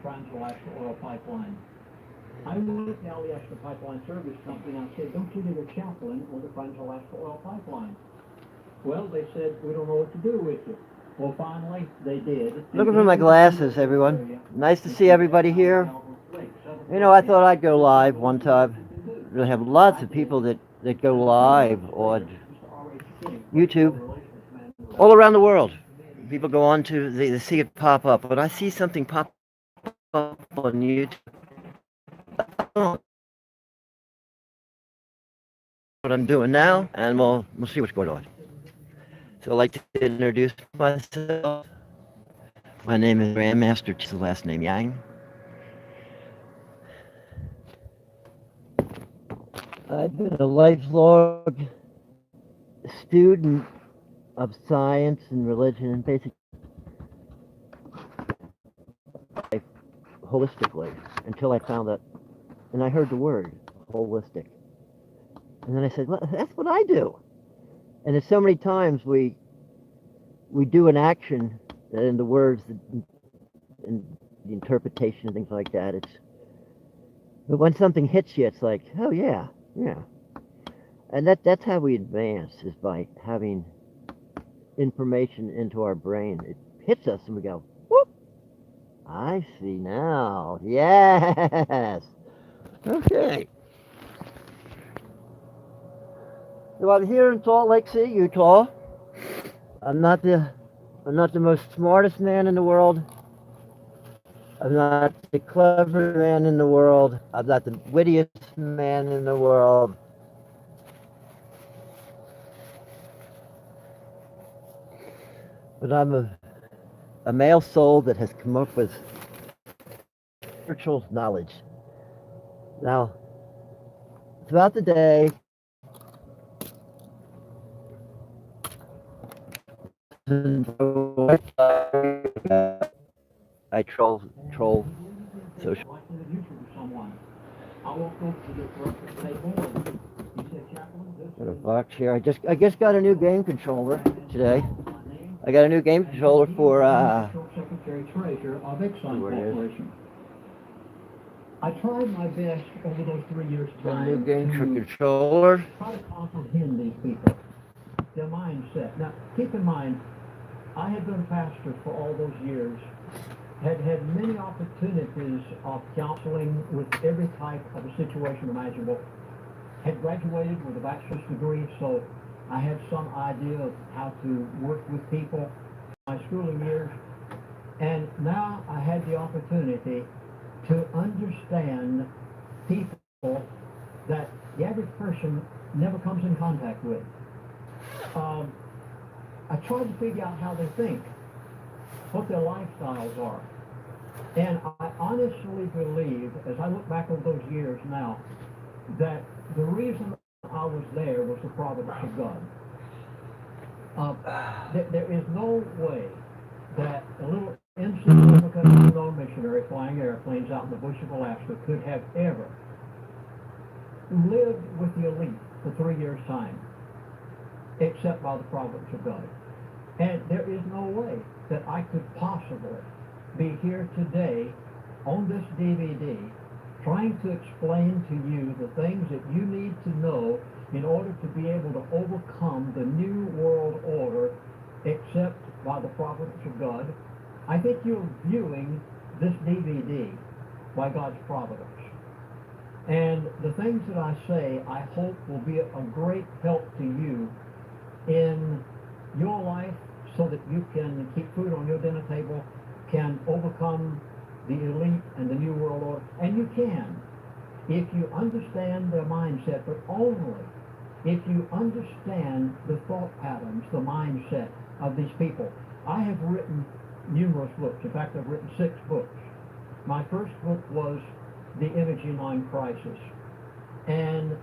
Trans-Alaska Oil Pipeline. I went to the Alaska Pipeline Service Company and I said, don't you need a chaplain on the Trans-Alaska Oil Pipeline? Well, they said, we don't know what to do with you. Well, finally, they did. Looking for my glasses, everyone. Nice to see everybody here. You know, I thought I'd go live one time. We have lots of people that go live on YouTube all around the world. People go on to, they see it pop up. But I see something pop up on YouTube. What I'm doing now, and we'll see what's going on. So I'd like to introduce myself. My name is Grandmaster, the last name Yang. I've been a lifelong student of science and religion and basic life holistically until I found that, and I heard the word holistic. And then I said, well, that's what I do. And there's so many times we do an action and the words and the interpretation and things like that. But when something hits you, it's like, oh yeah. And that's how we advance, is by having information into our brain. It hits us and we go, whoop, I see now. Yes. Okay. So I'm here in Salt Lake City, Utah. I'm not the most smartest man in the world. I'm not the clever man in the world. I'm not the wittiest man in the world. But I'm a male soul that has come up with spiritual knowledge. Now, throughout the day, I troll social. Got a box here. I just got a new game controller today. I got a new game controller for Secretary Treasurer of Exxon Corporation. I tried my best over those 3 years' time. A new game controller. Try to comprehend these people, their mindset. Now, keep in mind, I had been a pastor for all those years, had many opportunities of counseling with every type of a situation imaginable, had graduated with a bachelor's degree, so I had some idea of how to work with people in my schooling years, and now I had the opportunity to understand people that the average person never comes in contact with. I tried to figure out how they think, what their lifestyles are. And I honestly believe, as I look back over those years now, that the reason I was there was the providence of God. There is no way that a little insignificant unknown missionary flying airplanes out in the bush of Alaska could have ever lived with the elite for 3 years' time, except by the providence of God. And there is no way that I could possibly be here today on this DVD trying to explain to you the things that you need to know in order to be able to overcome the new world order, except by the providence of God. I think you're viewing this DVD by God's providence. And the things that I say, I hope will be a great help to you in your life so that you can keep food on your dinner table, can overcome the elite and the new world order. And you can, if you understand their mindset, but only if you understand the thought patterns, the mindset of these people. I have written numerous books. In fact, I've written 6 books. My first book was The Energy Line Crisis. And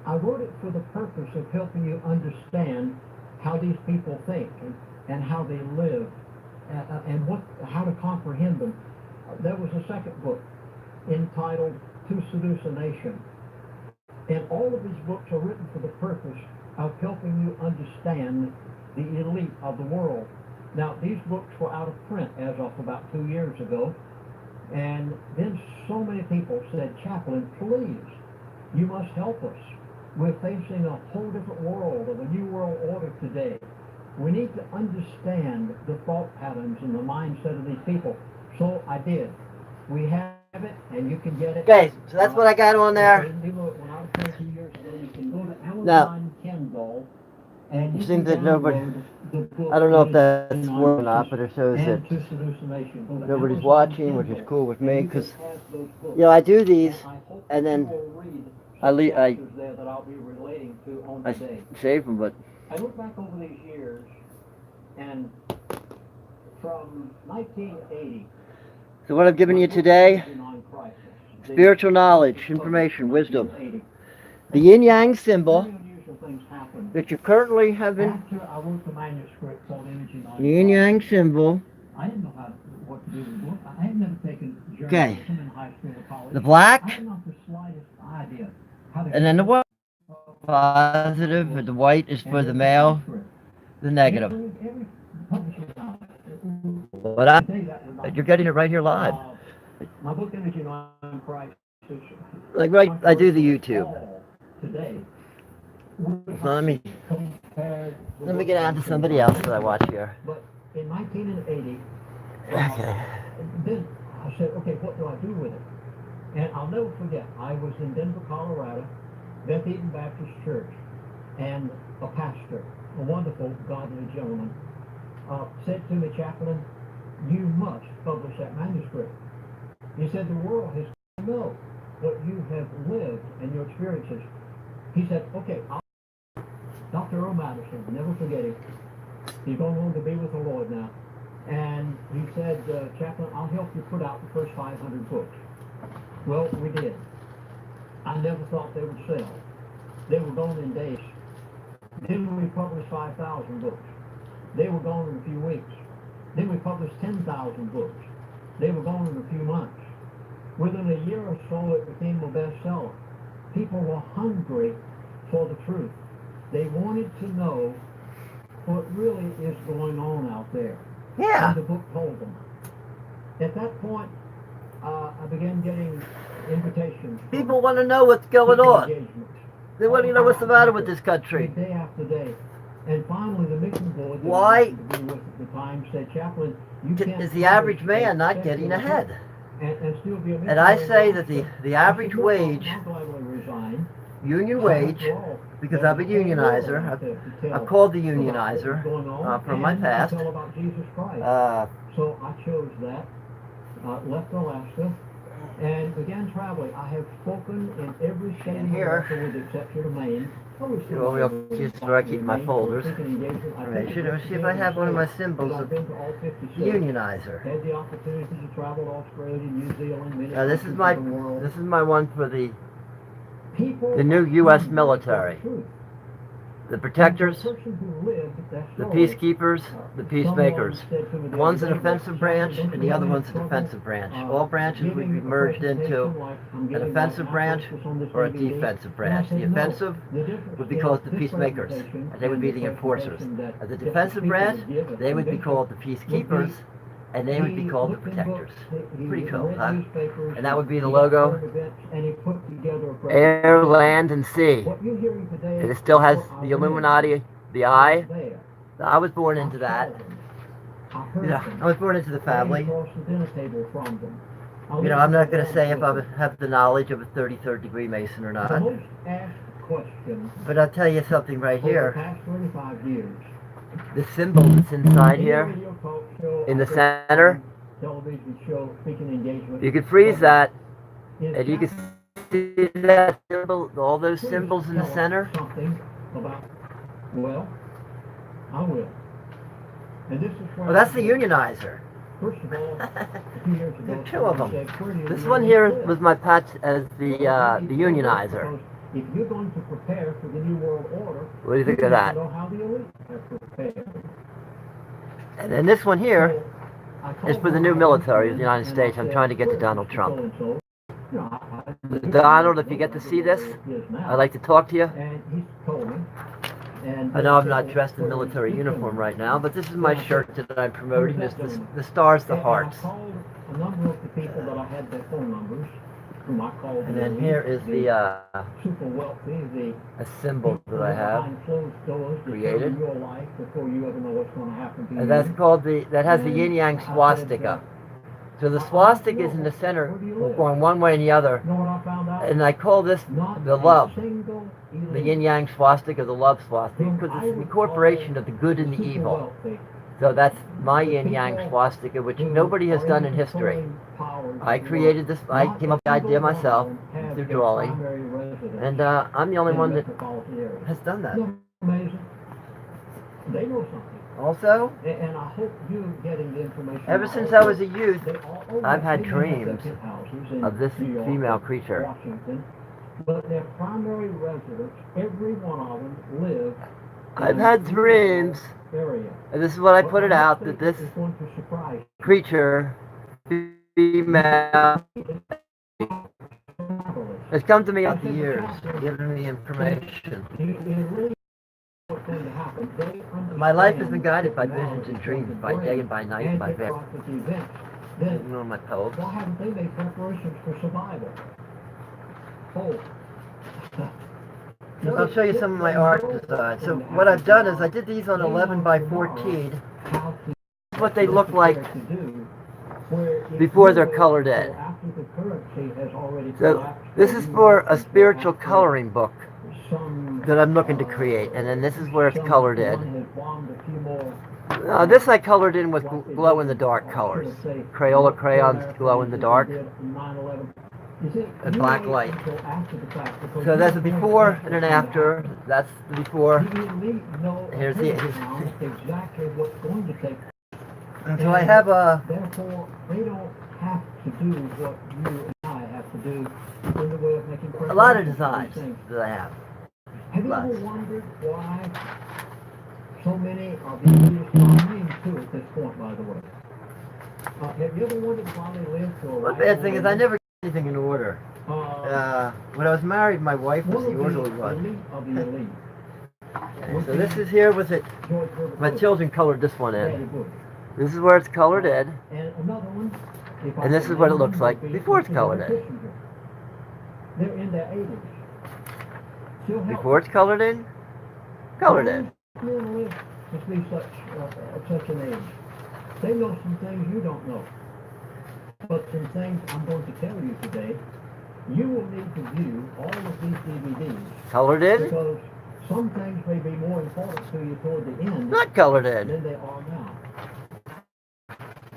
I wrote it for the purpose of helping you understand how these people think and how they live and how to comprehend them. There was a second book entitled To Seduce a Nation. And all of these books are written for the purpose of helping you understand the elite of the world. Now, these books were out of print as of about 2 years ago. And then so many people said, Chaplain, please, you must help us. We're facing a whole different world, of a new world order today. We need to understand the thought patterns and the mindset of these people. So I did. We have it, and you can get it. Okay, so that's what I got on there. When I was 22 years ago, you can go to Now, Amazon Kindle, and you seems can that nobody, download the book I don't know if that's Religion working or on not, but it shows that and To Seduce the Nation. Go to nobody's Amazon watching, which is Kindle, cool with and me, you can because, have those books. you know, I do these, And I hope and that then you will read I some le- I- chapters there that I'll be relating to on I today. save them, but I look back over these years, and from 1980, so what I've given you today, spiritual knowledge, information, wisdom, the yin yang symbol that you currently have in After I wrote the manuscript called Energy the yin yang symbol, I didn't know what to do with the book. I had never taken Okay. journalism in high school or college. the black, I had not the slightest idea how to and then the white. Positive, and the white is for the male, the negative. Every publisher But you're getting it right here live. My book, Energy on Christ, is Like right, I do the YouTube. today. So let me get on to somebody else that I watch here. But in 1980, Okay. then I said, okay, what do I do with it? And I'll never forget, I was in Denver, Colorado, Beth Eden Baptist Church, and a pastor, a wonderful, godly gentleman, said to me, Chaplain, you must publish that manuscript. He said, the world has to know what you have lived and your experiences. He said, okay, Dr. Earl Madison, never forget him. He's going on to be with the Lord now. And he said, Chaplain, I'll help you put out the first 500 books. Well, we did. I never thought they would sell. They were gone in days. Then we published 5,000 books. They were gone in a few weeks. Then we published 10,000 books. They were gone in a few months. Within a year or so, it became a bestseller. People were hungry for the truth. They wanted to know what really is going on out there. Yeah. And the book told them. At that point, I began getting invitations. People want to know what's going on. Engagements. They want to know what's the matter with this country. Day after day. And finally, the mission board that Why I happened to be with at the time said, Chaplain, you can't is the average man not getting ahead? And still be a And I missionary say in that Alaska. the I average said, look, wage, I'll gladly resign. union wage, because I'm a unionizer. I'm called the unionizer from my past. About Jesus Christ. So I chose that, left Alaska, and began traveling. I have spoken in every state in here. America with the exception of Maine. Just where I keep my folders. Right, should I see if I have one of my symbols of unionizer. Had the opportunity to travel to Australia, New Zealand, many Now this is countries my one for the new U.S. military. The protectors, the peacekeepers, the peacemakers. The one's an offensive branch and the other one's a defensive branch. All branches would be merged into an offensive branch or a defensive branch. The offensive would be called the peacemakers, and they would be the enforcers. The defensive branch, they would be called the peacekeepers, and they would be called the protectors. Pretty cool, huh? And that would be the logo. Air, land, and sea. And it still has the Illuminati, the eye. I was born into that. Yeah, I was born into the family. You know, I'm not going to say if I have the knowledge of a 33rd degree Mason or not. But I'll tell you something right here. The symbol that's inside here, in the center, you can freeze that, and you can see that symbol, all those symbols in the center. Well, I will. And this is well, that's the unionizer. First of all, a few years ago, There are two of them. This one here was my patch as the unionizer. If you're going to prepare for the New World Order, What do you think of that? know how the elite have prepared. And then this one here is for the new military of the United States. I'm trying to get to Donald Trump. Donald, if you get to see this, I'd like to talk to you. And he told me. I know I'm not dressed in military uniform right now, but this is my shirt that I'm promoting. The stars, the hearts. A number of people that I had their phone numbers, whom I called. And then here is the super wealthy, the a symbol that I have behind closed doors created. your life before you ever know what's going to happen to you. And that's called that has the yin yang swastika. So the swastika is in the center, going one way and the other. You know what I found out? And I call this Not the a love, single the elite yin yang swastika, the love swastika, whom because I it's the would incorporation call of the good and the super evil. wealthy, So that's my the yin yang people swastika, which who nobody has are done in in history. controlling powers I of the created this, world. I Not came a up with the idea single one myself of them have through their drawing, primary residence and I'm the only in one that metropolitan areas. has done that. Isn't that amazing? They know something. Also, And I hope you're getting the information. ever out. since I was a youth, They all over. I've had They may have their dreams penthouses in of this New York female or creature. Washington, but their primary residence, every one of them, live. I've in had the dreams, area. and this is what I But put it I out, think that this is going to surprise creature, female, travelers. has come to me after years, giving me information. It really what's going to happen. They My life has been understand guided by what visions and knowledge dreams, is by going to day bring, and by night, and and by it various, processes events. Then you know, my poems. why haven't they made preparations for survival? Oh. I'll show you some of my art designs. So what I've done is I did these on 11 by 14. What they look like before they're colored in. So this is for a spiritual coloring book that I'm looking to create, and then this is where it's colored in. This I colored in with glow-in-the-dark colors. Crayola crayons glow in the dark. And black light. So that's the before and an after. That's the before. Here's the. exactly what's going to take. And so I have a. Therefore, they don't have to do what you and I have to do in the way of making A lot of preparations for designs these things. that I have. Have you Lots. ever wondered why so many of these leaders are named too at this point, by the way? Have you ever wondered why they live to a One bad thing is I never get anything in order. When I was married, my wife was the orderly one. elite of the elite. Okay, so this is here with it. George Herbert My Bush, children colored this one Daddy in. Bush. This is where it's colored in. And another one. if I And this could is what it name looks them, like would be before it's Mr. colored Henry in. Kissinger. They're in their 80s. Still help. Before it's colored in, colored in. Men live to be such an age. They know some things you don't know. But some things I'm going to tell you today, you will need to view all of these DVDs Colored in, because some things may be more important to you toward the end not colored in. than they are now.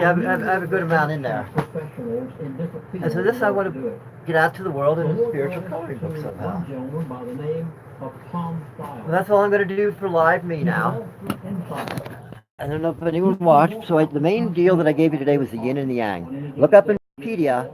I have a good amount in there. Professionals in different fields And so this I want do to it. get out to the world in The a Lord spiritual bless coloring book to somehow. one gentleman by the name of Tom Stiles. Well, that's all I'm going to do for Live Me now. Inside. I don't know if anyone watched, so the main deal that I gave you today was the yin and the yang. Look up in Wikipedia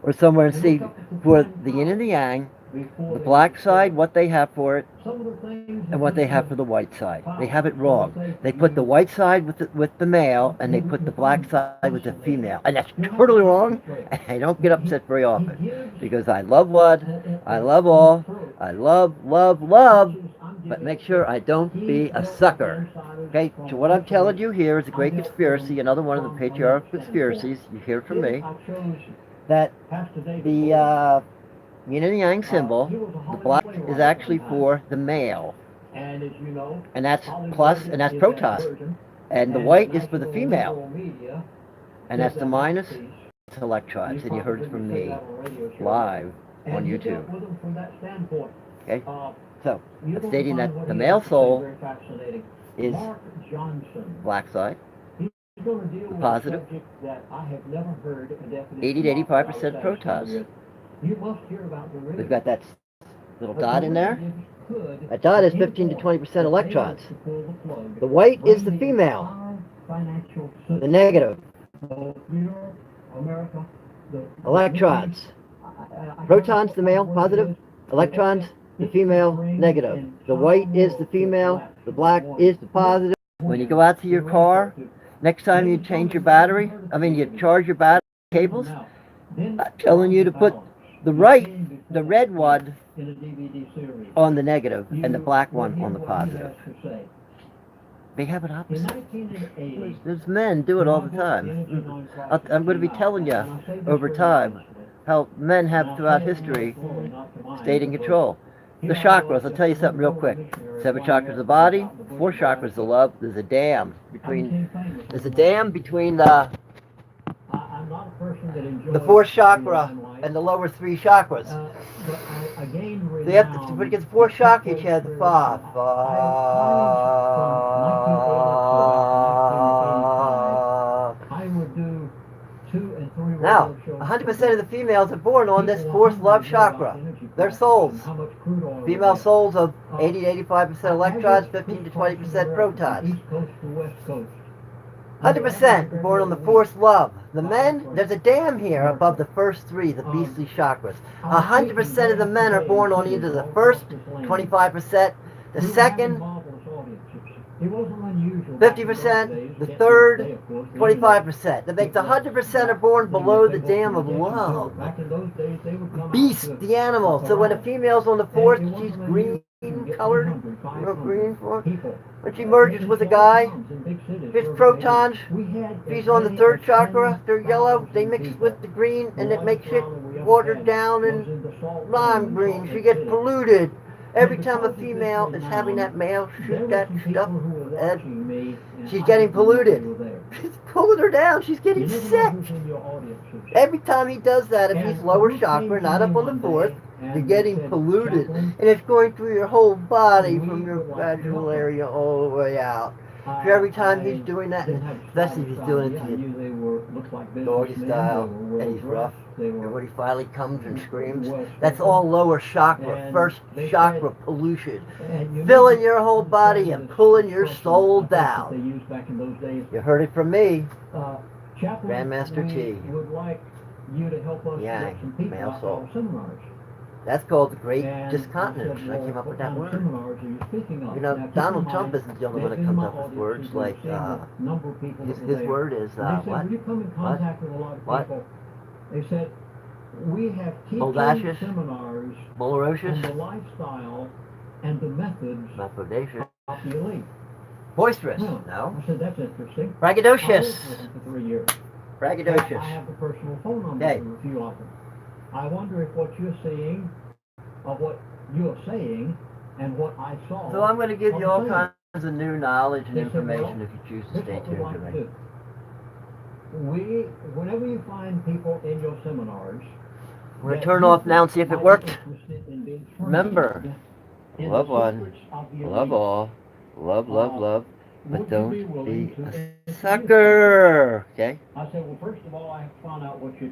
or somewhere and see for the yin and the yang, the black side, what they have for it, and what they have for the white side. They have it wrong. They put the white side with the male, and they put the black side with the female. And that's totally wrong, and I don't get upset very often, because I love one, I love all, I love, but make sure I don't be a sucker. Okay, so what I'm telling you here is a great conspiracy, another one of the patriarchal conspiracies, you hear it from me, that the yin and yang symbol, the black is actually for the male, and that's plus, and that's protons, and the white is for the female, and that's the minus, it's electrons, and you heard it from me, live on YouTube. Okay, so, I'm stating that the male soul is black side, positive, 80 to 85% protons. We've got that little dot in there. That dot is 15 to 20% electrons. The white is the female, the negative. Electrons. Protons, the male, positive. Electrons, the female, negative. The white is the female, the black is the positive. When you go out to your car, next time you change your battery, you charge your battery cables, I'm telling you to put the red one on the negative and the black one on the positive. They have it In opposite. 1980, There's men do it all the time. I'm going to be telling you over time how men have throughout history stayed in control. The chakras, I'll tell you something real quick. 7 chakras of the body, 4 chakras of love. There's a dam between the I'm not a person that enjoys the 4th chakra limelight. and the lower 3 chakras. But I gained So you have to, when it gets 4 chakras, you have the 5. I would do 2 and 3 Now, radio shows 100% of the females are born on this 4th love chakra. They're souls. Female souls of 80 to 85% electrons, 15 to 20% protons. East Coast to West Coast. 100% born on the 4th love. The men, there's a dam here above the first 3, the beastly chakras. 100% of the men are born on either the first 25%, the second 50%, the third 25%. That makes 100% are born below the dam of love. Beast, the animal. So when a female's on the 4th, she's green colored, you know, green for. When she merges with a guy, it's protons. If he's on the 3rd chakra, they're yellow. They mix with the green, and it makes it watered down and lime green. She gets polluted. Every time a female is having that male shoot that stuff, she's getting polluted. It's pulling her down. She's getting sick. Every time he does that, if he's lower chakra, not up on the 4th, you're getting polluted. And it's going through your whole body from your vaginal area all the way out. So every time he's doing that, and especially if he's doing it to you doggy style, and he's rough, and when he finally comes and screams, that's all lower chakra, 1st chakra pollution. Filling your whole body and pulling your soul down. You heard it from me, Grandmaster T. Would like you to help us Yang, get some people male out soul. to our seminars. That's called the Great And Discontinence. said, I well, came up with that what word. seminars are you speaking of? You know, Now, keep Donald in Trump mind isn't the only that one that in comes my up with audience words is like, the same number of people that were his there. word is, And they said, what? when you come in contact with a lot of What? people, they said, we have teaching Audacious? seminars on Bolorocious? the lifestyle and the methods Bodacious? of the elite. Boisterous? Well, No. I said, that's interesting. I Braggadocious? worked with them for 3 years. I Braggadocious. have the personal phone numbers Okay. of a few of them. I wonder if what you're seeing, or what you're saying, and what I saw. So I'm going to give you all are kinds of new knowledge and They said, information well, if you choose to Here's stay what we tuned like to to me. do. Whenever you find people in your seminars, We're going that to turn you off now and see if it might be worked. interested in being Remember, trained in the love one, secrets of the love elite, all, love, love, but would you don't be willing be to a introduce sucker. Okay? I said, well, first of all, I found out what you